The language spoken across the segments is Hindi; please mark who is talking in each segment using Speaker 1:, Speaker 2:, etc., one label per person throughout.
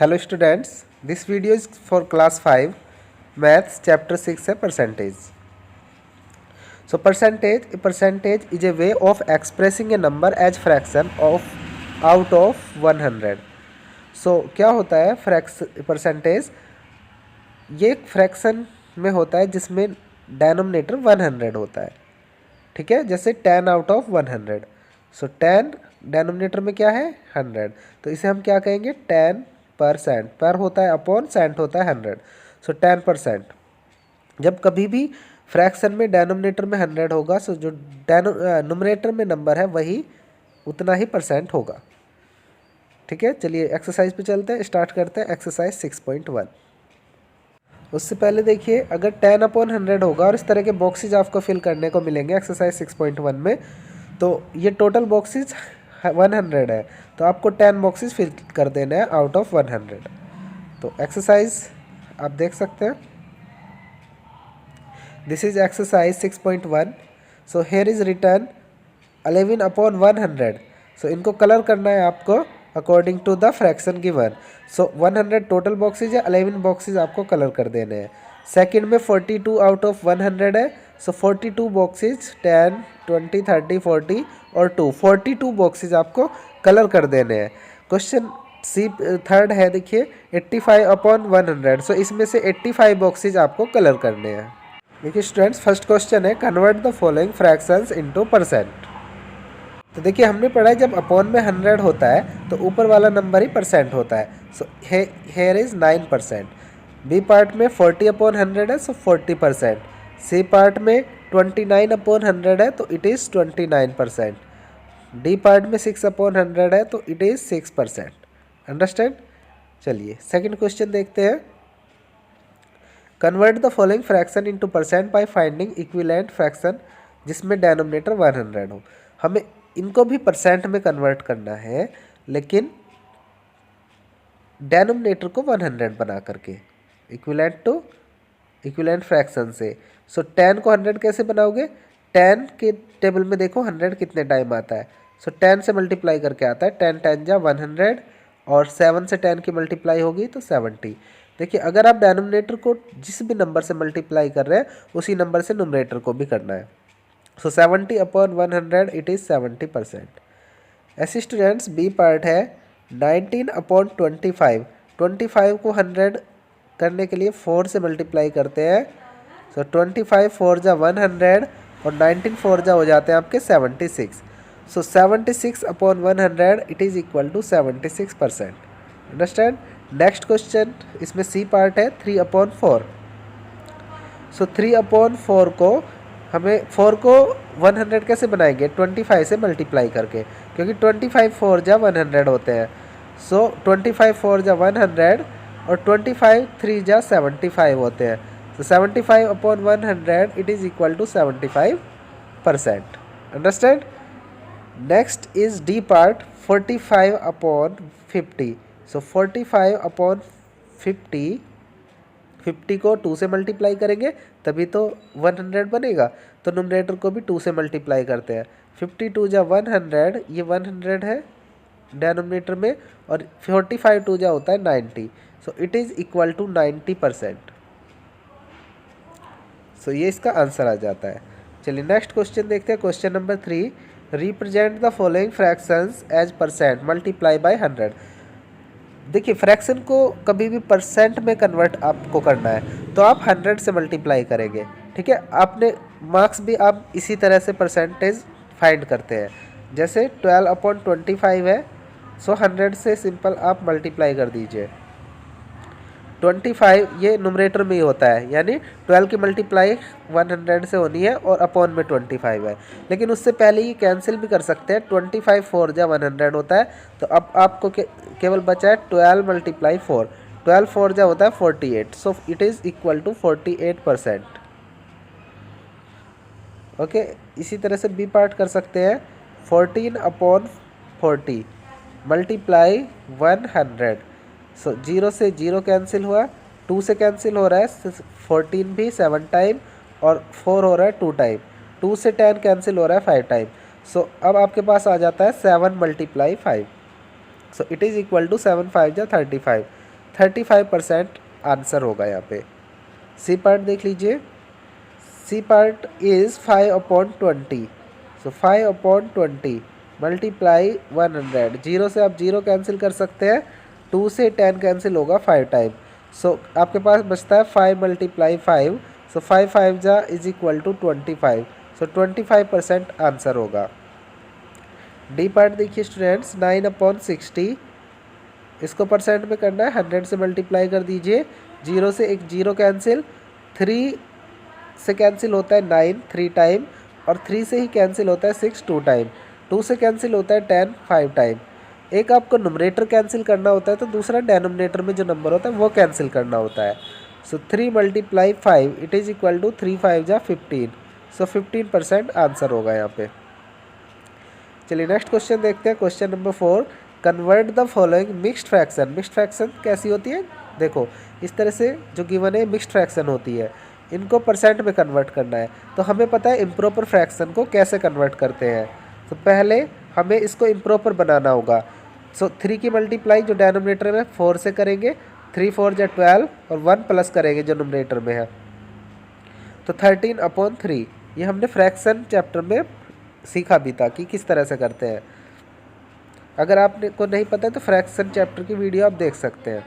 Speaker 1: Hello students, this video is for class 5 maths chapter 6 है percentage. So percentage is a way of expressing a number as fraction of out of 100. So क्या होता है परसेंटेज? ये एक फ्रैक्शन में होता है जिसमें डेनोमिनेटर 100 होता है, ठीक है, जैसे 10 आउट ऑफ 100. सो 10 डेनोमिनेटर में क्या है 100, तो इसे हम क्या कहेंगे 10%. पर होता है अपॉन सेंट होता है 100. सो 10%. जब कभी भी फ्रैक्शन में डेनोमिनेटर में 100 होगा, सो जो न्यूमरेटर में नंबर है वही उतना ही परसेंट होगा, ठीक है. चलिए एक्सरसाइज पे चलते हैं, स्टार्ट करते हैं एक्सरसाइज 6.1. उससे पहले देखिए, अगर 10/100 होगा और इस तरह के बॉक्सेज आपको फिल करने को मिलेंगे एक्सरसाइज 6.1 में, तो ये टोटल बॉक्सेज 100 है, तो आपको 10 बॉक्सेज फिल कर देने हैं आउट ऑफ 100. तो एक्सरसाइज आप देख सकते हैं, this is exercise 6.1. So here is return 11/100. So इनको कलर करना है आपको according to the fraction given. So 100 total boxes है, 11 बॉक्सेज आपको कलर कर देने हैं. सेकंड में 42 आउट ऑफ 100 है, सो 42 बॉक्सेज 10, 20, 30, 40 और 2, 42 बॉक्सेज आपको कलर कर देने हैं. क्वेश्चन सी थर्ड है, देखिए 85/100. सो इसमें से 85 बॉक्सेज आपको कलर करने हैं. देखिए स्टूडेंट्स, फर्स्ट क्वेश्चन है convert the following fractions into percent. तो देखिए हमने पढ़ा है जब अपॉन में 100 होता है तो ऊपर वाला नंबर ही परसेंट होता है. So here is 9%. B part में 40/100 है, सो 40%. सी पार्ट में 29/100 है, तो इट इज़ 29%. डी पार्ट में 6/100 है, तो इट इज़ 6%. अंडरस्टैंड. चलिए सेकंड क्वेश्चन देखते हैं. Convert the following fraction into percent by finding equivalent fraction जिसमें डेनोमिनेटर 100 हो. हमें इनको भी परसेंट में कन्वर्ट करना है, लेकिन डेनोमिनेटर को 100 बना करके इक्विवेलेंट फ्रैक्शन से. सो 10 को 100 कैसे बनाओगे? 10 के टेबल में देखो 100 कितने टाइम आता है. सो 10 से मल्टीप्लाई करके आता है, 10 10 जा 100, और 7 से 10 की मल्टीप्लाई होगी तो 70. देखिए अगर आप डेनोमिनेटर को जिस भी नंबर से मल्टीप्लाई कर रहे हैं उसी नंबर से न्यूमरेटर को भी करना है. सो 70/100 इट इज़ 70%. ऐसे स्टूडेंट्स बी पार्ट है 19/25. 25 को 100 करने के लिए 4 से मल्टीप्लाई करते हैं. सो 25 4 जा 100 और 19 4 जा हो जाते हैं आपके 76. So 76/100 it is equal to 76%. Understand. Next question, इसमें सी पार्ट है 3/4. सो 3/4 को हमें 4 को 100 कैसे बनाएंगे? 25 से मल्टीप्लाई करके, क्योंकि 25 4 जा 100 होते हैं. सो 25 4 जा 100 और 25 3 जा 75 होते हैं. तो 75/100 it is equal to 75%. Understand. Next is D part 45/50. So 45/50, 50 को 2 से मल्टीप्लाई करेंगे तभी तो 100 बनेगा, तो न्यूमरेटर को भी 2 से मल्टीप्लाई करते हैं. 52 जा 100, ये 100 है डेनोमिनेटर में, और 45 2 जा होता है 90. So it is equal to 90%. So ये इसका आंसर आ जाता है. चलिए नेक्स्ट क्वेश्चन देखते हैं. Question number 3, represent the following fractions as percent multiply by 100. देखिए फ्रैक्शन को कभी भी परसेंट में कन्वर्ट आपको करना है तो आप 100 से मल्टीप्लाई करेंगे, ठीक है. आपने मार्क्स भी आप इसी तरह से परसेंटेज फाइंड करते हैं. जैसे 12/25 है, सो 100 से सिंपल आप मल्टीप्लाई कर दीजिए. 25 ये न्यूमरेटर में ही होता है, यानी 12 की मल्टीप्लाई 100 से होनी है और अपॉन में 25 है. लेकिन उससे पहले ये कैंसिल भी कर सकते हैं. 25 4 जा 100 होता है, तो अब आपको केवल बचा है 12 × 4. 12 4 जा होता है 48. So it is equal to 48%. Okay. इसी तरह से बी पार्ट कर सकते हैं. 14/40 मल्टीप्लाई 100. सो 0 से 0 कैंसिल हुआ, 2 से कैंसिल हो रहा है 14 भी 7 टाइम, और 4 हो रहा है 2 टाइम. 2 से 10 कैंसिल हो रहा है 5 टाइम. सो अब आपके पास आ जाता है 7 × 5. So it is equal to 7 5 जा 35. 35% आंसर होगा यहाँ पे। सी पार्ट देख लीजिए, C part is 5/20, so 5/20 multiply 100। Zero से आप जीरो कैंसिल कर सकते हैं, 2 से 10 कैंसिल होगा 5 टाइम, सो आपके पास बचता है 5 × 5, सो 5 5 जा is equal to 25, so 25% answer होगा। डी पार्ट देखिए स्टूडेंट्स, 9/60, इसको परसेंट में करना है, 100 से मल्टीप्लाई कर दीजिए, जीरो से एक जीरो कैंसिल, 3 से कैंसिल होता है 9 3 टाइम, और 3 से ही कैंसिल होता है 6 2 टाइम, 2 से कैंसिल होता है 10 5 टाइम। एक आपको नुमरेटर कैंसिल करना होता है, तो दूसरा डेनोमिनेटर में जो नंबर होता है वो कैंसिल करना होता है। सो 3 × 5 इट इज़ इक्वल टू 3 5 जा 15, सो 15% आंसर होगा यहाँ पे। चलिए नेक्स्ट क्वेश्चन देखते हैं, question number 4, convert the following mixed fraction. Mixed fraction कैसी होती है, देखो इस तरह से जो गिवन है मिक्स्ड फ्रैक्शन होती है, इनको परसेंट में कन्वर्ट करना है। तो हमें पता है इम्प्रॉपर फ्रैक्शन को कैसे कन्वर्ट करते हैं। तो पहले हमें इसको इम्प्रॉपर बनाना होगा। सो 3 की मल्टीप्लाई जो डेनोमिनेटर में 4 से करेंगे, 3 4 जा 12, और 1 प्लस करेंगे जो नोमिनेटर में है, तो 13/3। ये हमने फ्रैक्शन चैप्टर में सीखा भी था कि किस तरह से करते हैं। अगर आपने को नहीं पता है तो फ्रैक्शन चैप्टर की वीडियो आप देख सकते हैं।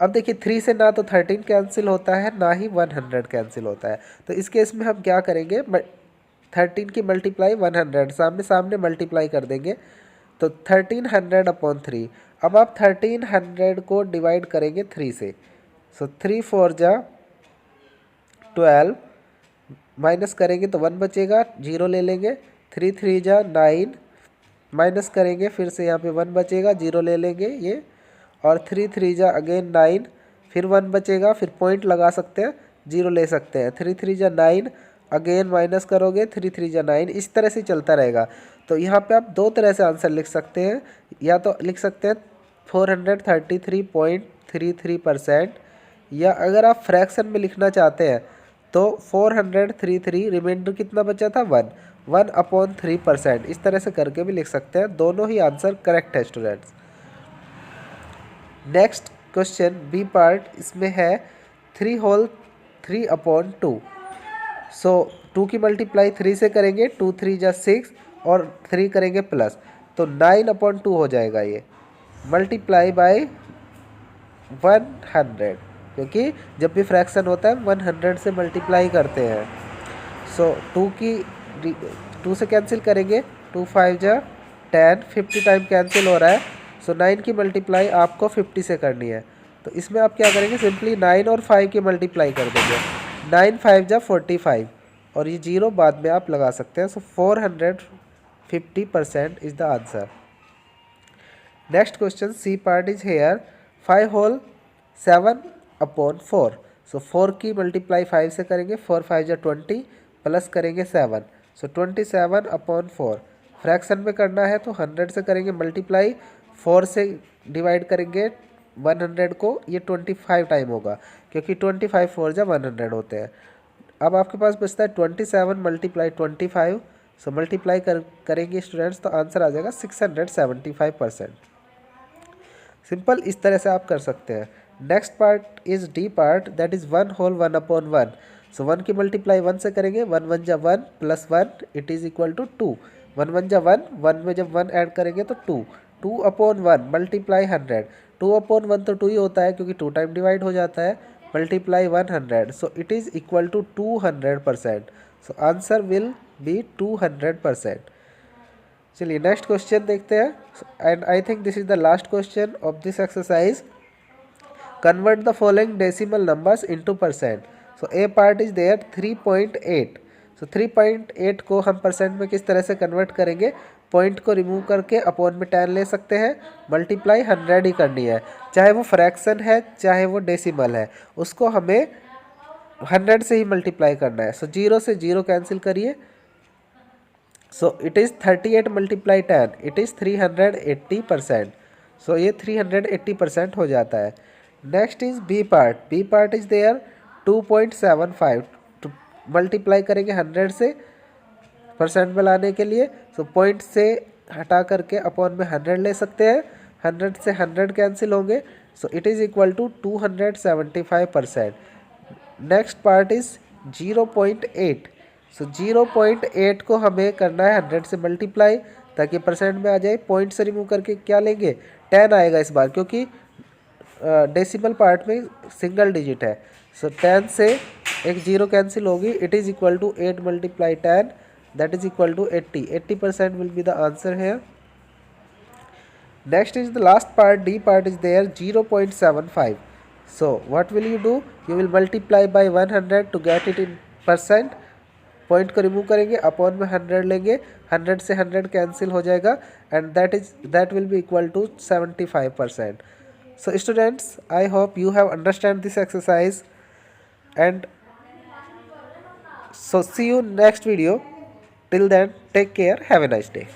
Speaker 1: अब देखिए 3 से ना तो 13 कैंसिल होता है, ना ही 100 कैंसिल होता है। तो इस केस में हम क्या करेंगे, 13 की मल्टीप्लाई 100 सामने सामने मल्टीप्लाई कर देंगे, तो 1300/3। अब आप 1300 को डिवाइड करेंगे 3 से, सो 3 4 जा 12, माइनस करेंगे तो 1 बचेगा, जीरो ले लेंगे, 3 3 जा 9, माइनस करेंगे फिर से यहाँ पे 1 बचेगा, जीरो ले लेंगे ये, और 3 3 जा अगेन 9, फिर 1 बचेगा, फिर पॉइंट लगा सकते हैं, जीरो ले सकते हैं, 3 3 जा 9, अगेन माइनस करोगे, 3 3 जा 9, इस तरह से चलता रहेगा। तो यहाँ पे आप दो तरह से आंसर लिख सकते हैं, या तो लिख सकते हैं 433.33%, या अगर आप फ्रैक्शन में लिखना चाहते हैं तो 433, रिमाइंडर कितना बचा था 1/3%, इस तरह से करके भी लिख सकते हैं। दोनों ही आंसर करेक्ट है students. Next question B part, इसमें है 3/2। सो 2 की मल्टीप्लाई 3 से करेंगे, 2 3 जा 6, और 3 करेंगे प्लस, तो 9/2 हो जाएगा ये, मल्टीप्लाई बाय 100, क्योंकि जब भी फ्रैक्शन होता है 100 से मल्टीप्लाई करते हैं। सो 2 से कैंसिल करेंगे, 2 5 जा 10, 50 टाइम कैंसिल हो रहा है, सो 9 की मल्टीप्लाई आपको 50 से करनी है। तो इसमें आप क्या करेंगे, सिंपली 9 और 5 की मल्टीप्लाई कर देंगे, 9 5 जा 45, और ये जीरो बाद में आप लगा सकते हैं। So 450% is the answer. Next question C part is here, 5 whole 7/4। So 4 की मल्टीप्लाई 5 से करेंगे, 4 5 जा 20, प्लस करेंगे 7, सो 27/4। फ्रैक्शन में करना है तो 100 से करेंगे मल्टीप्लाई, 4 से डिवाइड करेंगे 100 को, ये 25 टाइम होगा, क्योंकि 25 4 जा 100 होते हैं। अब आपके पास बचता है 27 × 25, सो मल्टीप्लाई करेंगे स्टूडेंट्स, तो आंसर आ जाएगा 675%। सिंपल इस तरह से आप कर सकते हैं। Next part is D part, that is 1 whole 1/1। So 1 की मल्टीप्लाई 1 से करेंगे, 1 1 जा 1, plus 1 it is equal to 2, 1 1 जा 1, 1 में जब 1 ऐड करेंगे तो 2, 2/1 मल्टीप्लाई 100, 2/1 तो 2 ही होता है क्योंकि 2 टाइम डिवाइड हो जाता है, multiply 100, so it is equal to 200%। So answer will be 200%। चलिए नेक्स्ट क्वेश्चन देखते हैं, and I think this is the last question of this exercise. Convert the following decimal numbers into percent. So A part is there 3.8। So 3.8 को हम परसेंट में किस तरह से कन्वर्ट करेंगे, पॉइंट को रिमूव करके अपॉन में 10 ले सकते हैं, मल्टीप्लाई 100 ही करनी है, चाहे वो फ्रैक्शन है चाहे वो डेसिमल है, उसको हमें 100 से ही मल्टीप्लाई करना है। सो 0 से 0 कैंसिल करिए, so it is 38 × 10, it is 380%। So ये 380% हो जाता है। Next is B part, B part is there 2.75, तो मल्टीप्लाई करेंगे 100 से परसेंट में लाने के लिए, सो पॉइंट से हटा करके अपॉन में 100 ले सकते हैं, 100 से 100 कैंसिल होंगे, so it is equal to 275%। Next part is 0.8। So 0.8 को हमें करना है 100 से मल्टीप्लाई ताकि परसेंट में आ जाए। पॉइंट से रिमूव करके क्या लेंगे, 10 आएगा इस बार, क्योंकि डेसिमल पार्ट में सिंगल डिजिट है। सो 10 से एक जीरो कैंसिल होगी, it is equal to 8 multiply 10, that is equal to 80। 80% will be the answer है। Next is the last part, D part is there, 0.75. So what will you do? You will multiply by 100 to get it in percent. Point को रिमूव करेंगे, अपॉन में 100 लेंगे, 100 से 100 कैंसिल हो जाएगा and that will be equal to 75%. So students, I hope you have understand this exercise, and so see you next video. Till then, take care, have a nice day.